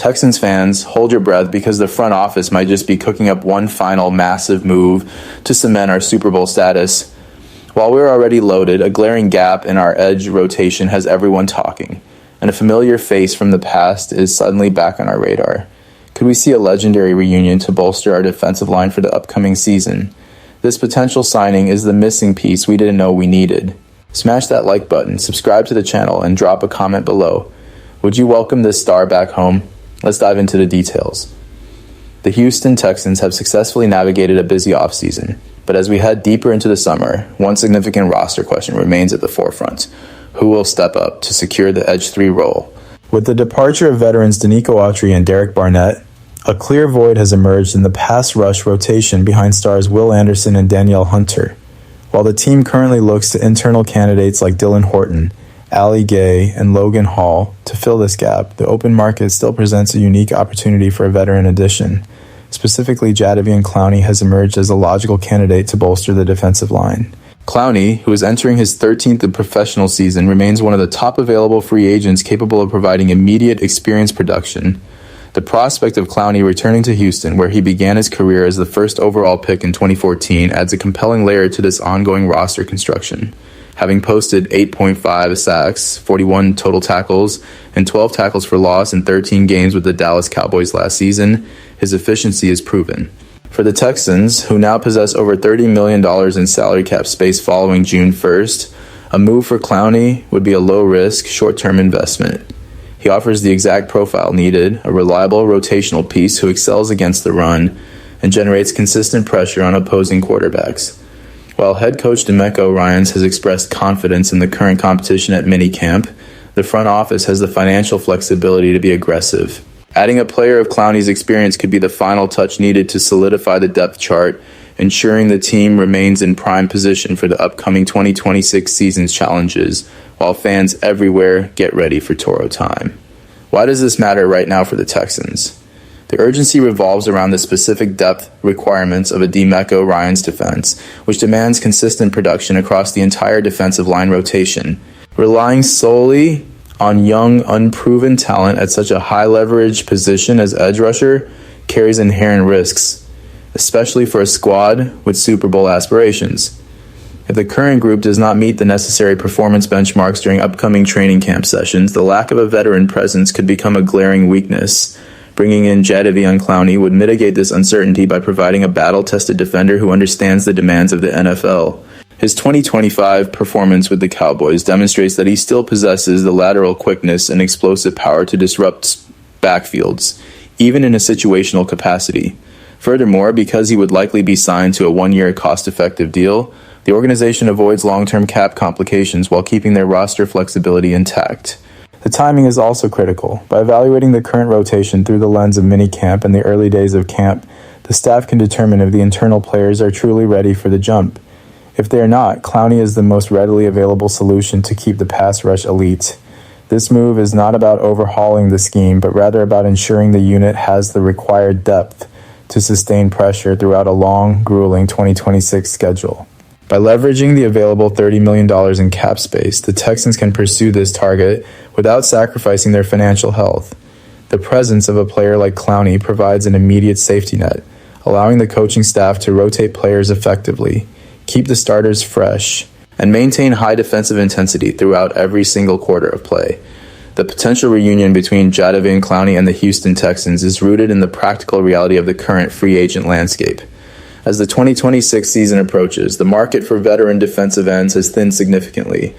Texans fans, hold your breath because the front office might just be cooking up one final massive move to cement our Super Bowl status. While we're already loaded, a glaring gap in our edge rotation has everyone talking, and a familiar face from the past is suddenly back on our radar. Could we see a legendary reunion to bolster our defensive line for the upcoming season? This potential signing is the missing piece we didn't know we needed. Smash that like button, subscribe to the channel, and drop a comment below. Would you welcome this star back home? Let's dive into the details. The Houston Texans have successfully navigated a busy offseason, but as we head deeper into the summer, one significant roster question remains at the forefront. Who will step up to secure the Edge 3 role? With the departure of veterans Danico Autry and Derek Barnett, a clear void has emerged in the pass rush rotation behind stars Will Anderson and Danielle Hunter. While the team currently looks to internal candidates like Dylan Horton, Ali Gay, and Logan Hall to fill this gap, the open market still presents a unique opportunity for a veteran addition. Specifically, Jadeveon Clowney has emerged as a logical candidate to bolster the defensive line. Clowney, who is entering his 13th professional season, remains one of the top available free agents capable of providing immediate experience production. The prospect of Clowney returning to Houston, where he began his career as the first overall pick in 2014, adds a compelling layer to this ongoing roster construction. Having posted 8.5 sacks, 41 total tackles, and 12 tackles for loss in 13 games with the Dallas Cowboys last season, his efficiency is proven. For the Texans, who now possess over $30 million in salary cap space following June 1st, a move for Clowney would be a low-risk, short-term investment. He offers the exact profile needed, a reliable rotational piece who excels against the run and generates consistent pressure on opposing quarterbacks. While head coach DeMeco Ryans has expressed confidence in the current competition at minicamp, the front office has the financial flexibility to be aggressive. Adding a player of Clowney's experience could be the final touch needed to solidify the depth chart, ensuring the team remains in prime position for the upcoming 2026 season's challenges, while fans everywhere get ready for Toro time. Why does this matter right now for the Texans? The urgency revolves around the specific depth requirements of a DeMeco Ryans defense, which demands consistent production across the entire defensive line rotation. Relying solely on young, unproven talent at such a high-leverage position as edge rusher carries inherent risks, especially for a squad with Super Bowl aspirations. If the current group does not meet the necessary performance benchmarks during upcoming training camp sessions, the lack of a veteran presence could become a glaring weakness. Bringing in Jadeveon Clowney would mitigate this uncertainty by providing a battle-tested defender who understands the demands of the NFL. His 2025 performance with the Cowboys demonstrates that he still possesses the lateral quickness and explosive power to disrupt backfields, even in a situational capacity. Furthermore, because he would likely be signed to a one-year cost-effective deal, the organization avoids long-term cap complications while keeping their roster flexibility intact. The timing is also critical. By evaluating the current rotation through the lens of minicamp and the early days of camp, the staff can determine if the internal players are truly ready for the jump. If they are not, Clowney is the most readily available solution to keep the pass rush elite. This move is not about overhauling the scheme, but rather about ensuring the unit has the required depth to sustain pressure throughout a long, grueling 2026 schedule. By leveraging the available $30 million in cap space, the Texans can pursue this target without sacrificing their financial health. The presence of a player like Clowney provides an immediate safety net, allowing the coaching staff to rotate players effectively, keep the starters fresh, and maintain high defensive intensity throughout every single quarter of play. The potential reunion between Jadeveon Clowney and the Houston Texans is rooted in the practical reality of the current free agent landscape. As the 2026 season approaches, the market for veteran defensive ends has thinned significantly,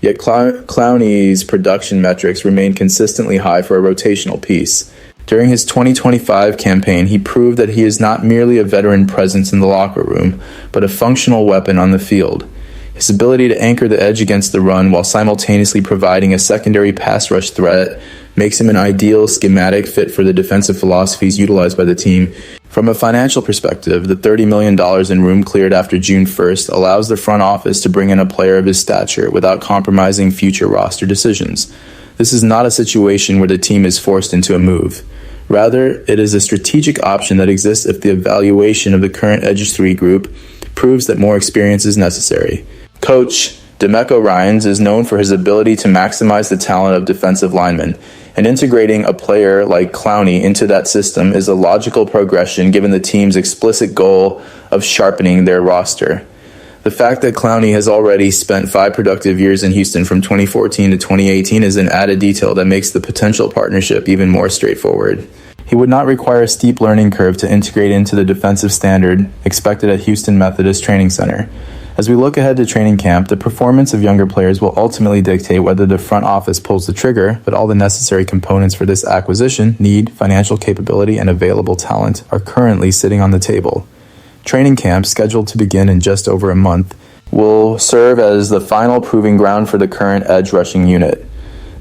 yet Clowney's production metrics remain consistently high for a rotational piece. During his 2025 campaign, he proved that he is not merely a veteran presence in the locker room, but a functional weapon on the field. His ability to anchor the edge against the run while simultaneously providing a secondary pass rush threat makes him an ideal schematic fit for the defensive philosophies utilized by the team. From a financial perspective, the $30 million in room cleared after June 1st allows the front office to bring in a player of his stature without compromising future roster decisions. This is not a situation where the team is forced into a move. Rather, it is a strategic option that exists if the evaluation of the current Edge 3 group proves that more experience is necessary. Coach DeMeco Ryans is known for his ability to maximize the talent of defensive linemen. and integrating a player like Clowney into that system is a logical progression given the team's explicit goal of sharpening their roster. The fact that Clowney has already spent 5 productive years in Houston from 2014 to 2018 is an added detail that makes the potential partnership even more straightforward. He would not require a steep learning curve to integrate into the defensive standard expected at Houston Methodist Training Center. As we look ahead to training camp, the performance of younger players will ultimately dictate whether the front office pulls the trigger, but all the necessary components for this acquisition, need, financial capability, and available talent are currently sitting on the table. Training camp, scheduled to begin in just over a month, will serve as the final proving ground for the current edge rushing unit.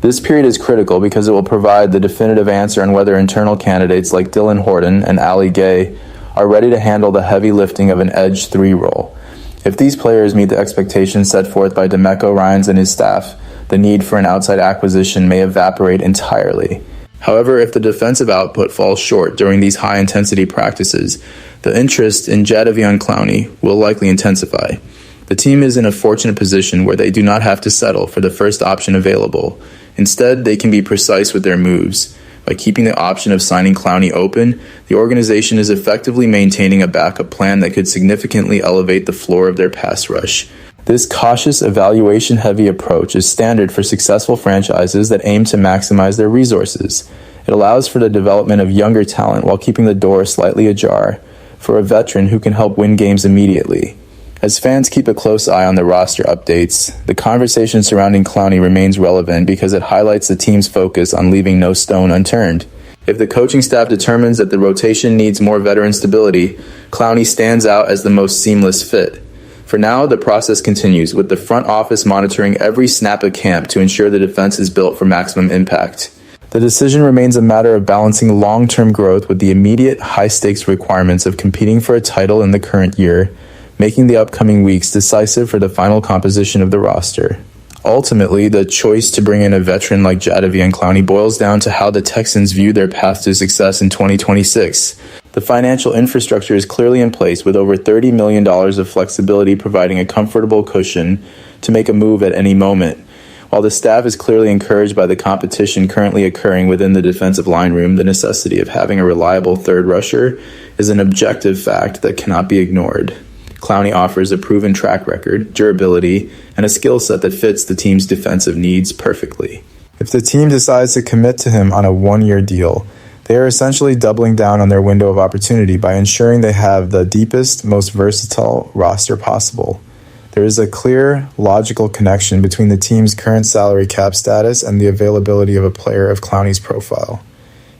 This period is critical because it will provide the definitive answer on whether internal candidates like Dylan Horton and Ali Gay are ready to handle the heavy lifting of an edge 3 role. If these players meet the expectations set forth by DeMeco Ryans and his staff, the need for an outside acquisition may evaporate entirely. However, if the defensive output falls short during these high-intensity practices, the interest in Jadeveon Clowney will likely intensify. The team is in a fortunate position where they do not have to settle for the first option available. Instead, they can be precise with their moves. By keeping the option of signing Clowney open, the organization is effectively maintaining a backup plan that could significantly elevate the floor of their pass rush. This cautious, evaluation-heavy approach is standard for successful franchises that aim to maximize their resources. It allows for the development of younger talent while keeping the door slightly ajar for a veteran who can help win games immediately. As fans keep a close eye on the roster updates, the conversation surrounding Clowney remains relevant because it highlights the team's focus on leaving no stone unturned. If the coaching staff determines that the rotation needs more veteran stability, Clowney stands out as the most seamless fit. For now, the process continues, with the front office monitoring every snap of camp to ensure the defense is built for maximum impact. The decision remains a matter of balancing long-term growth with the immediate high-stakes requirements of competing for a title in the current year, making the upcoming weeks decisive for the final composition of the roster. Ultimately, the choice to bring in a veteran like Jadeveon Clowney boils down to how the Texans view their path to success in 2026. The financial infrastructure is clearly in place, with over $30 million of flexibility providing a comfortable cushion to make a move at any moment. While the staff is clearly encouraged by the competition currently occurring within the defensive line room, the necessity of having a reliable third rusher is an objective fact that cannot be ignored. Clowney offers a proven track record, durability, and a skill set that fits the team's defensive needs perfectly. If the team decides to commit to him on a 1-year deal, they are essentially doubling down on their window of opportunity by ensuring they have the deepest, most versatile roster possible. There is a clear, logical connection between the team's current salary cap status and the availability of a player of Clowney's profile.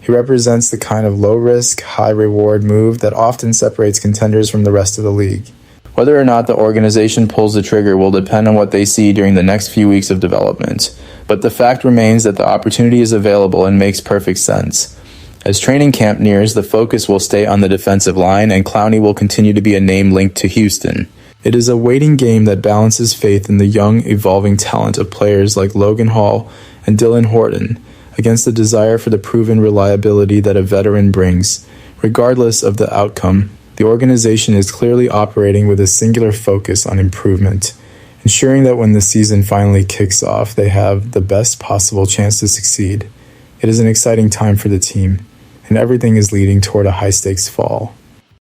He represents the kind of low-risk, high-reward move that often separates contenders from the rest of the league. Whether or not the organization pulls the trigger will depend on what they see during the next few weeks of development, but the fact remains that the opportunity is available and makes perfect sense. As training camp nears, the focus will stay on the defensive line, and Clowney will continue to be a name linked to Houston. It is a waiting game that balances faith in the young, evolving talent of players like Logan Hall and Dylan Horton against the desire for the proven reliability that a veteran brings. Regardless of the outcome, the organization is clearly operating with a singular focus on improvement, ensuring that when the season finally kicks off, they have the best possible chance to succeed. It is an exciting time for the team, and everything is leading toward a high-stakes fall.